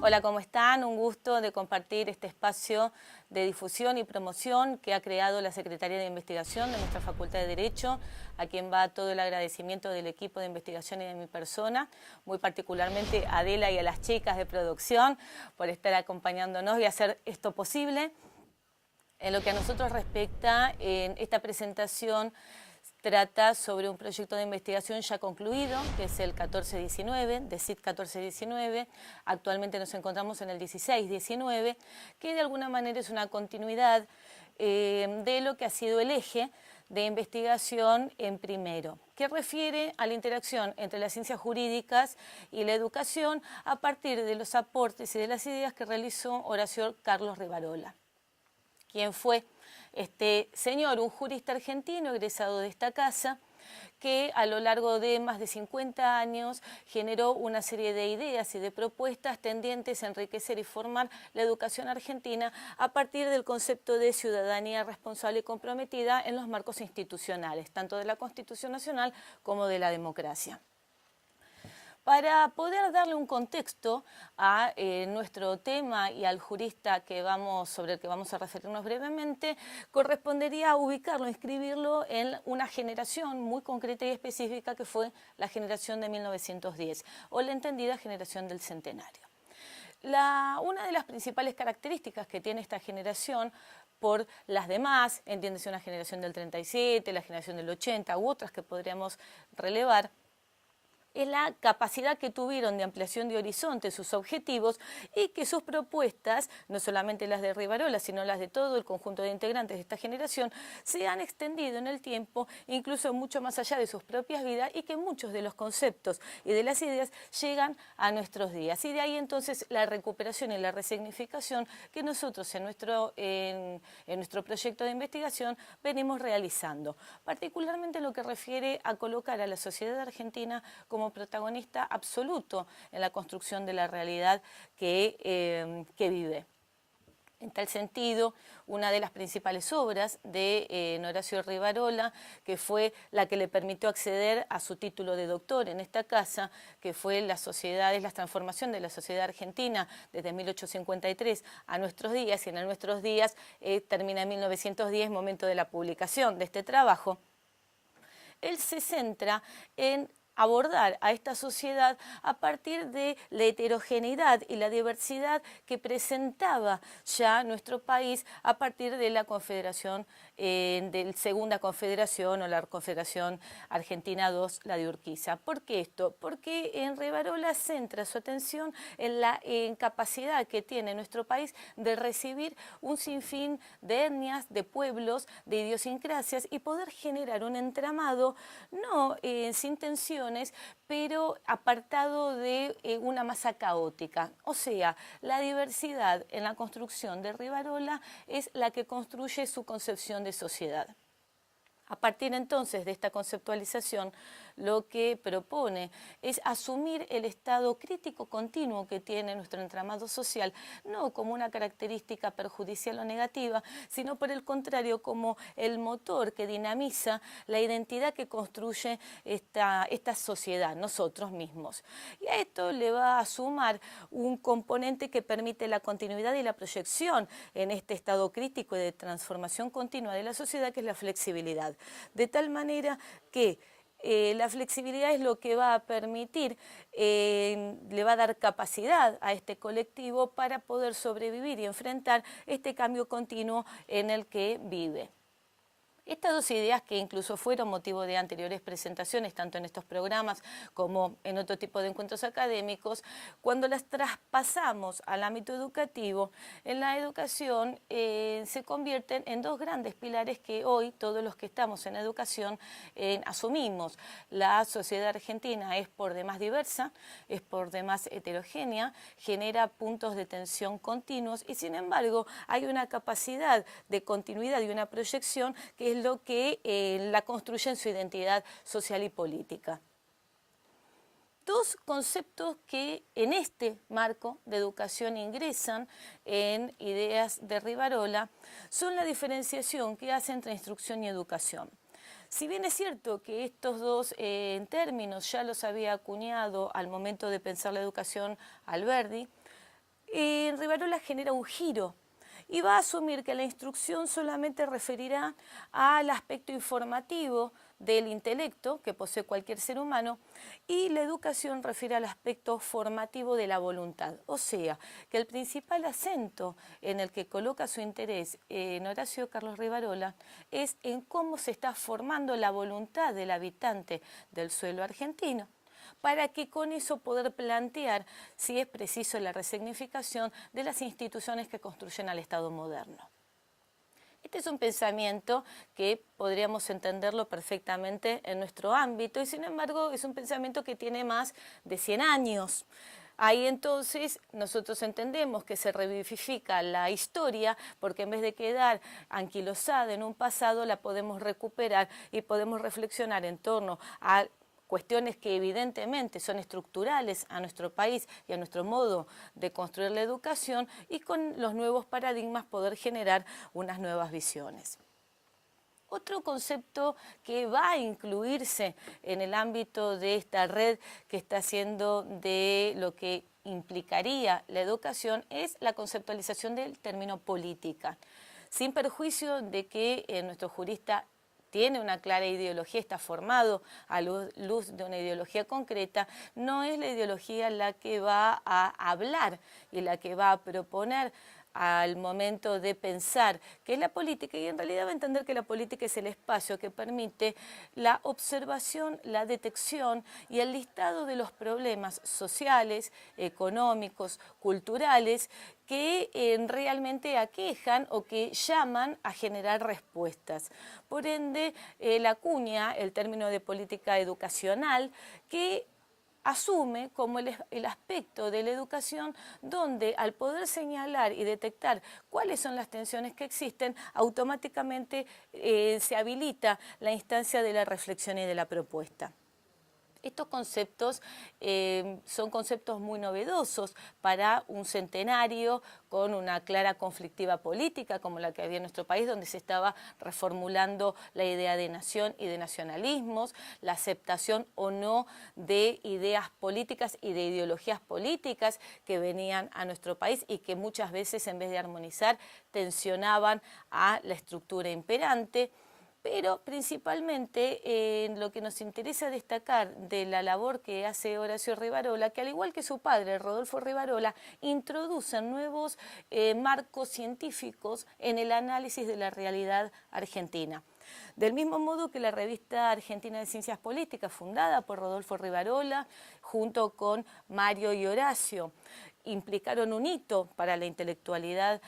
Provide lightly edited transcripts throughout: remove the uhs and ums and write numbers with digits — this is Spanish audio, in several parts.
Hola, ¿cómo están? Un gusto de compartir este espacio de difusión y promoción que ha creado la Secretaría de Investigación de nuestra Facultad de Derecho, a quien va todo el agradecimiento del equipo de investigación y de mi persona, muy particularmente a Adela y a las chicas de producción por estar acompañándonos y hacer esto posible. En lo que a nosotros respecta, en esta presentación trata sobre un proyecto de investigación ya concluido, que es el 1419, DECID 1419. Actualmente nos encontramos en el 1619, que de alguna manera es una continuidad de lo que ha sido el eje de investigación en primero, que refiere a la interacción entre las ciencias jurídicas y la educación a partir de los aportes y de las ideas que realizó Horacio Carlos Rivarola, quien fue este señor, un jurista argentino egresado de esta casa, que a lo largo de más de 50 años generó una serie de ideas y de propuestas tendientes a enriquecer y formar la educación argentina a partir del concepto de ciudadanía responsable y comprometida en los marcos institucionales, tanto de la Constitución Nacional como de la democracia. Para poder darle un contexto a nuestro tema y al jurista sobre el que vamos a referirnos brevemente, correspondería ubicarlo, inscribirlo en una generación muy concreta y específica que fue la generación de 1910, o la entendida generación del centenario. Una de las principales características que tiene esta generación por las demás, entiéndese una generación del 37, la generación del 80 u otras que podríamos relevar, es la capacidad que tuvieron de ampliación de horizonte sus objetivos y que sus propuestas, no solamente las de Rivarola, sino las de todo el conjunto de integrantes de esta generación, se han extendido en el tiempo, incluso mucho más allá de sus propias vidas, y que muchos de los conceptos y de las ideas llegan a nuestros días. Y de ahí entonces la recuperación y la resignificación que nosotros en nuestro proyecto de investigación venimos realizando, particularmente en lo que refiere a colocar a la sociedad argentina como protagonista absoluto en la construcción de la realidad que vive. En tal sentido, una de las principales obras de Horacio Rivarola, que fue la que le permitió acceder a su título de doctor en esta casa, que fue la transformación de la sociedad argentina desde 1853 a nuestros días, y en nuestros días termina en 1910, momento de la publicación de este trabajo. Él se centra en abordar a esta sociedad a partir de la heterogeneidad y la diversidad que presentaba ya nuestro país a partir de la Confederación, de Segunda Confederación o la Confederación Argentina II, la de Urquiza. ¿Por qué esto? Porque en Rivarola centra su atención en la incapacidad que tiene nuestro país de recibir un sinfín de etnias, de pueblos, de idiosincrasias y poder generar un entramado no sin tensión, pero apartado de una masa caótica. O sea, la diversidad en la construcción de Rivarola es la que construye su concepción de sociedad. A partir entonces de esta conceptualización, lo que propone es asumir el estado crítico continuo que tiene nuestro entramado social, no como una característica perjudicial o negativa, sino por el contrario como el motor que dinamiza la identidad que construye esta sociedad, nosotros mismos. Y a esto le va a sumar un componente que permite la continuidad y la proyección en este estado crítico y de transformación continua de la sociedad, que es la flexibilidad. De tal manera que la flexibilidad es lo que va a permitir, le va a dar capacidad a este colectivo para poder sobrevivir y enfrentar este cambio continuo en el que vive. Estas dos ideas, que incluso fueron motivo de anteriores presentaciones, tanto en estos programas como en otro tipo de encuentros académicos, cuando las traspasamos al ámbito educativo, en la educación se convierten en dos grandes pilares que hoy todos los que estamos en educación asumimos. La sociedad argentina es por demás diversa, es por demás heterogénea, genera puntos de tensión continuos y sin embargo hay una capacidad de continuidad y una proyección que es lo que la construye en su identidad social y política. Dos conceptos que en este marco de educación ingresan en ideas de Rivarola son la diferenciación que hace entre instrucción y educación. Si bien es cierto que estos dos términos ya los había acuñado al momento de pensar la educación Alberdi, Rivarola genera un giro y va a asumir que la instrucción solamente referirá al aspecto informativo del intelecto que posee cualquier ser humano y la educación refiere al aspecto formativo de la voluntad. O sea, que el principal acento en el que coloca su interés en Horacio Carlos Rivarola es en cómo se está formando la voluntad del habitante del suelo argentino, para que con eso poder plantear si es preciso la resignificación de las instituciones que construyen al Estado moderno. Este es un pensamiento que podríamos entenderlo perfectamente en nuestro ámbito y sin embargo es un pensamiento que tiene más de 100 años. Ahí entonces nosotros entendemos que se revivifica la historia porque en vez de quedar anquilosada en un pasado la podemos recuperar y podemos reflexionar en torno a cuestiones que evidentemente son estructurales a nuestro país y a nuestro modo de construir la educación y con los nuevos paradigmas poder generar unas nuevas visiones. Otro concepto que va a incluirse en el ámbito de esta red que está haciendo de lo que implicaría la educación es la conceptualización del término política, sin perjuicio de que nuestro jurista tiene una clara ideología, está formado a luz de una ideología concreta, no es la ideología la que va a hablar y la que va a proponer al momento de pensar qué es la política y en realidad va a entender que la política es el espacio que permite la observación, la detección y el listado de los problemas sociales, económicos, culturales que realmente aquejan o que llaman a generar respuestas. Por ende, la acuña el término de política educacional que asume como el aspecto de la educación donde al poder señalar y detectar cuáles son las tensiones que existen, automáticamente se habilita la instancia de la reflexión y de la propuesta. Estos conceptos son conceptos muy novedosos para un centenario con una clara conflictiva política como la que había en nuestro país, donde se estaba reformulando la idea de nación y de nacionalismos, la aceptación o no de ideas políticas y de ideologías políticas que venían a nuestro país y que muchas veces en vez de armonizar tensionaban a la estructura imperante. Pero principalmente lo que nos interesa destacar de la labor que hace Horacio Rivarola, que al igual que su padre, Rodolfo Rivarola, introducen nuevos marcos científicos en el análisis de la realidad argentina. Del mismo modo que la revista Argentina de Ciencias Políticas, fundada por Rodolfo Rivarola, junto con Mario y Horacio, implicaron un hito para la intelectualidad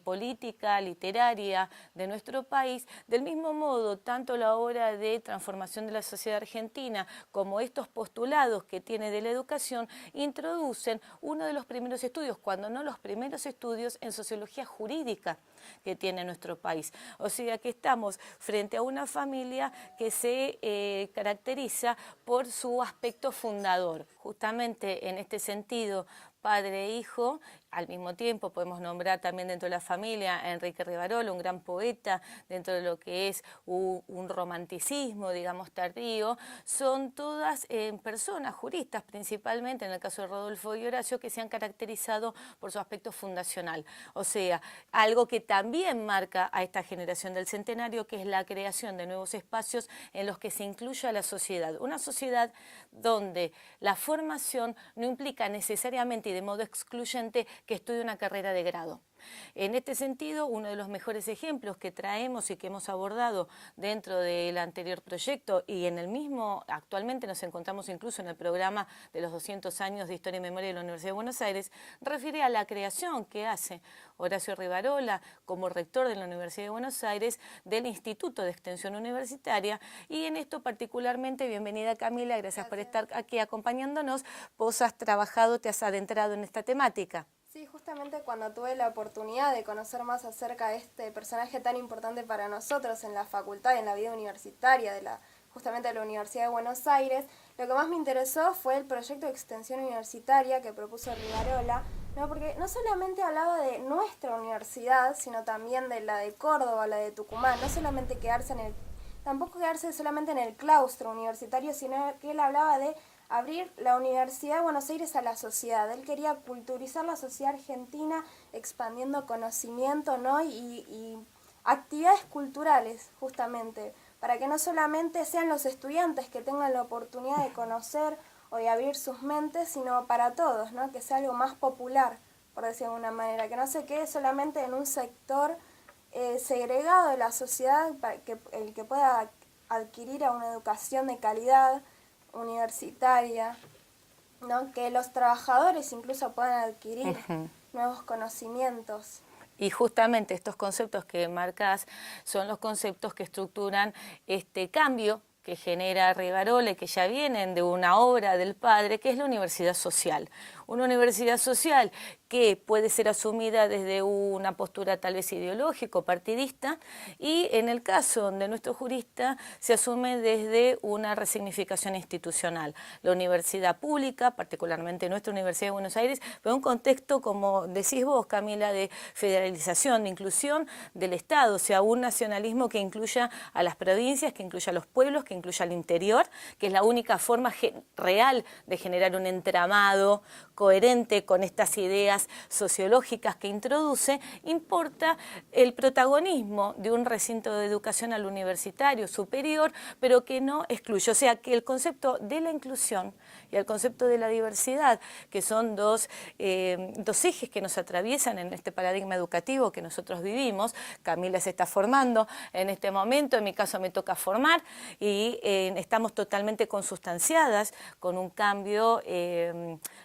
política, literaria de nuestro país. Del mismo modo, tanto la obra de transformación de la sociedad argentina como estos postulados que tiene de la educación introducen uno de los primeros estudios, cuando no los primeros estudios en sociología jurídica que tiene nuestro país. O sea que estamos frente a una familia que se caracteriza por su aspecto fundador. Justamente en este sentido, padre e hijo, al mismo tiempo podemos nombrar también dentro de la familia a Enrique Rivarola, un gran poeta dentro de lo que es un romanticismo, digamos, tardío. Son todas personas, juristas principalmente, en el caso de Rodolfo y Horacio, que se han caracterizado por su aspecto fundacional. O sea, algo que también marca a esta generación del centenario, que es la creación de nuevos espacios en los que se incluya a la sociedad. Una sociedad donde la formación no implica necesariamente y de modo excluyente que estudie una carrera de grado. En este sentido, uno de los mejores ejemplos que traemos y que hemos abordado dentro del anterior proyecto y en el mismo, actualmente nos encontramos incluso en el programa de los 200 años de Historia y Memoria de la Universidad de Buenos Aires, refiere a la creación que hace Horacio Rivarola como rector de la Universidad de Buenos Aires del Instituto de Extensión Universitaria y en esto particularmente, bienvenida Camila, gracias por estar aquí acompañándonos, vos has trabajado, te has adentrado en esta temática. Sí, justamente cuando tuve la oportunidad de conocer más acerca de este personaje tan importante para nosotros en la facultad y en la vida universitaria justamente de la Universidad de Buenos Aires, lo que más me interesó fue el proyecto de extensión universitaria que propuso Rivarola, ¿no? Porque no solamente hablaba de nuestra universidad, sino también de la de Córdoba, la de Tucumán, no solamente tampoco quedarse solamente en el claustro universitario, sino que él hablaba de abrir la Universidad de Buenos Aires a la sociedad. Él quería culturizar la sociedad argentina, expandiendo conocimiento, ¿no? y actividades culturales, justamente, para que no solamente sean los estudiantes que tengan la oportunidad de conocer o de abrir sus mentes, sino para todos, ¿no? Que sea algo más popular, por decir de alguna manera, que no se quede solamente en un sector segregado de la sociedad, para que el que pueda adquirir a una educación de calidad universitaria, ¿no? Que los trabajadores incluso puedan adquirir nuevos conocimientos. Y justamente estos conceptos que marcas son los conceptos que estructuran este cambio que genera Rivarola, que ya vienen de una obra del padre, que es la universidad social. Una universidad social que puede ser asumida desde una postura tal vez ideológico, partidista, y en el caso de nuestro jurista se asume desde una resignificación institucional. La universidad pública, particularmente nuestra Universidad de Buenos Aires, pero un contexto, como decís vos, Camila, de federalización, de inclusión del Estado, o sea, un nacionalismo que incluya a las provincias, que incluya a los pueblos, que incluya al interior, que es la única forma real de generar un entramado coherente con estas ideas sociológicas que introduce. Importa el protagonismo de un recinto de educación al universitario superior, pero que no excluye. O sea, que el concepto de la inclusión y el concepto de la diversidad, que son dos ejes que nos atraviesan en este paradigma educativo que nosotros vivimos. Camila se está formando en este momento, en mi caso me toca formar, y estamos totalmente consustanciadas con un cambio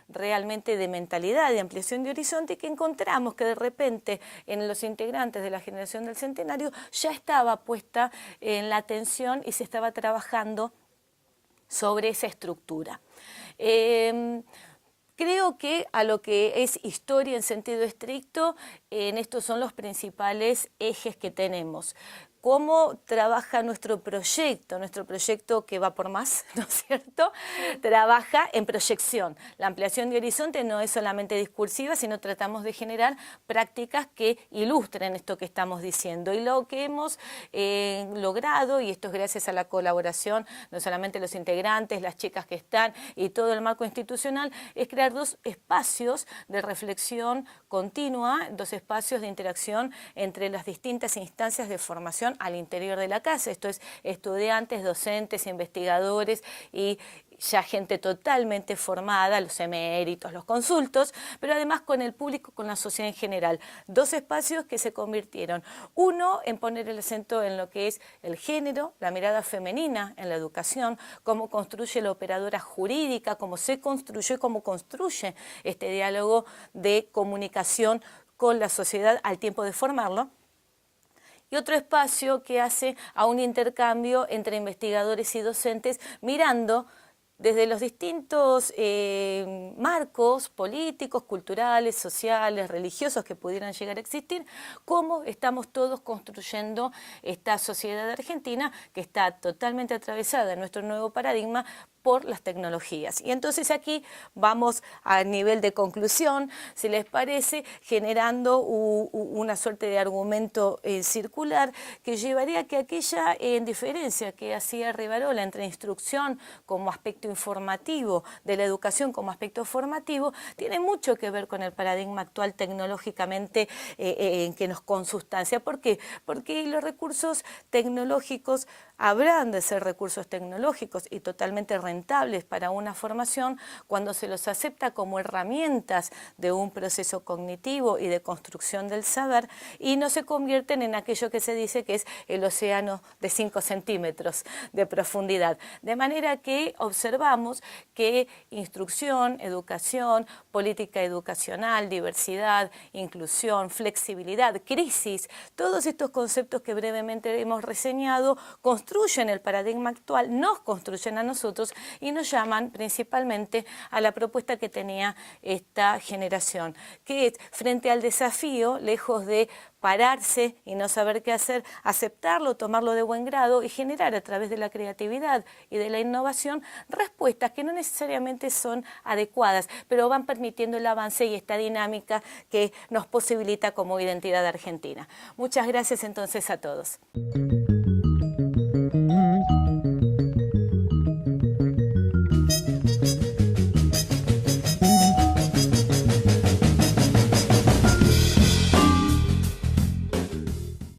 realmente de mentalidad, de ampliación de horizonte, que encontramos que de repente en los integrantes de la generación del centenario ya estaba puesta en la atención y se estaba trabajando sobre esa estructura. Creo que a lo que es historia en sentido estricto, en estos son los principales ejes que tenemos. Cómo trabaja nuestro proyecto que va por más, ¿no es cierto? Trabaja en proyección. La ampliación de horizonte no es solamente discursiva, sino tratamos de generar prácticas que ilustren esto que estamos diciendo. Y lo que hemos logrado, y esto es gracias a la colaboración, no solamente los integrantes, las chicas que están y todo el marco institucional, es crear dos espacios de reflexión continua, dos espacios de interacción entre las distintas instancias de formación al interior de la casa. Esto es estudiantes, docentes, investigadores y ya gente totalmente formada, los eméritos, los consultos, pero además con el público, con la sociedad en general. Dos espacios que se convirtieron, uno en poner el acento en lo que es el género, la mirada femenina en la educación, cómo construye la operadora jurídica, cómo se construyó y cómo construye este diálogo de comunicación con la sociedad al tiempo de formarlo. Y otro espacio que hace a un intercambio entre investigadores y docentes mirando desde los distintos marcos políticos, culturales, sociales, religiosos que pudieran llegar a existir, cómo estamos todos construyendo esta sociedad argentina que está totalmente atravesada en nuestro nuevo paradigma por las tecnologías. Y entonces aquí vamos a nivel de conclusión, si les parece, generando una suerte de argumento circular que llevaría a que aquella diferencia que hacía Rivarola entre instrucción como aspecto informativo, de la educación como aspecto formativo, tiene mucho que ver con el paradigma actual tecnológicamente en que nos consustancia. ¿Por qué? Porque los recursos tecnológicos habrán de ser recursos tecnológicos y totalmente rentables para una formación cuando se los acepta como herramientas de un proceso cognitivo y de construcción del saber y no se convierten en aquello que se dice que es el océano de 5 centímetros de profundidad. De manera que observamos que instrucción, educación, política educacional, diversidad, inclusión, flexibilidad, crisis, todos estos conceptos que brevemente hemos reseñado construyen el paradigma actual, nos construyen a nosotros y nos llaman principalmente a la propuesta que tenía esta generación, que es frente al desafío, lejos de pararse y no saber qué hacer, aceptarlo, tomarlo de buen grado y generar a través de la creatividad y de la innovación respuestas que no necesariamente son adecuadas, pero van permitiendo el avance y esta dinámica que nos posibilita como identidad argentina. Muchas gracias entonces a todos.